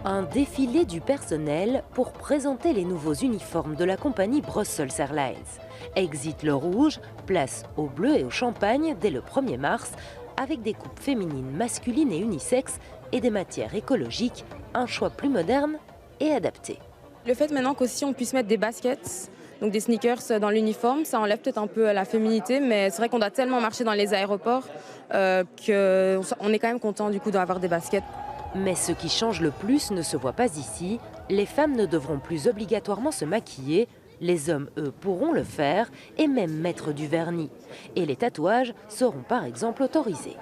Un défilé du personnel pour présenter les nouveaux uniformes de la compagnie Brussels Airlines. Exit le rouge, place au bleu et au champagne dès le 1er mars, avec des coupes féminines, masculines et unisexes et des matières écologiques, un choix plus moderne et adapté. Le fait maintenant qu'aussi on puisse mettre des baskets, donc des sneakers dans l'uniforme, ça enlève peut-être un peu la féminité, mais c'est vrai qu'on doit tellement marcher dans les aéroports qu'on est quand même content du coup d'avoir des baskets. Mais ce qui change le plus ne se voit pas ici. Les femmes ne devront plus obligatoirement se maquiller. Les hommes, eux, pourront le faire et même mettre du vernis. Et les tatouages seront par exemple autorisés.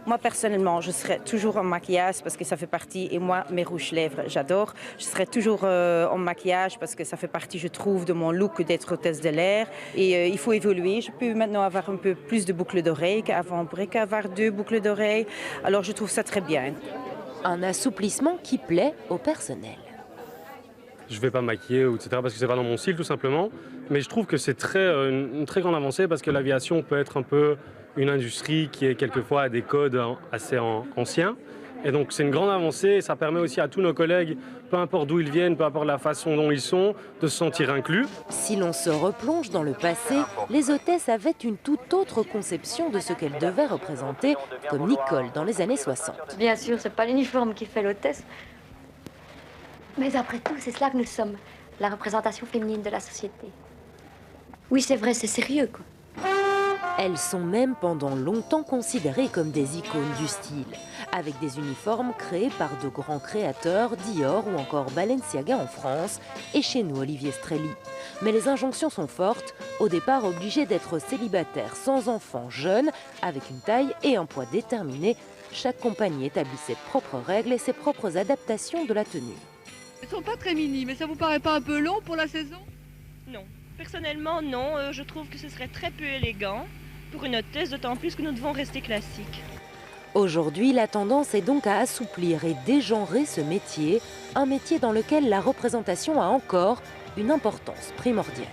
Moi, personnellement, je serai toujours en maquillage parce que ça fait partie, et moi, mes rouges-lèvres, j'adore. Je serai toujours en maquillage parce que ça fait partie, je trouve, de mon look d'être hôtesse de l'air. Et il faut évoluer. Je peux maintenant avoir un peu plus de boucles d'oreilles qu'avant. On pourrait qu'avoir 2 boucles d'oreilles. Alors, je trouve ça très bien. Un assouplissement qui plaît au personnel. Je ne vais pas me maquiller, etc. parce que c'est pas dans mon style, tout simplement. Mais je trouve que c'est une très grande avancée parce que l'aviation peut être un peu une industrie qui est quelquefois à des codes assez anciens. Et donc c'est une grande avancée et ça permet aussi à tous nos collègues, peu importe d'où ils viennent, peu importe la façon dont ils sont, de se sentir inclus. Si l'on se replonge dans le passé, les hôtesses avaient une toute autre conception de ce qu'elles devaient représenter, comme Nicole dans les années 60. Bien sûr, c'est pas l'uniforme qui fait l'hôtesse. Mais après tout, c'est cela que nous sommes, la représentation féminine de la société. Oui, c'est vrai, c'est sérieux, quoi. Elles sont même pendant longtemps considérées comme des icônes du style, avec des uniformes créés par de grands créateurs, Dior ou encore Balenciaga en France, et chez nous Olivier Strelli. Mais les injonctions sont fortes, au départ obligées d'être célibataires, sans enfants, jeunes, avec une taille et un poids déterminés. Chaque compagnie établit ses propres règles et ses propres adaptations de la tenue. Elles sont pas très mini, mais ça vous paraît pas un peu long pour la saison? Non. Personnellement, non. Je trouve que ce serait très peu élégant pour une hôtesse, d'autant plus que nous devons rester classiques. Aujourd'hui, la tendance est donc à assouplir et dégenrer ce métier, un métier dans lequel la représentation a encore une importance primordiale.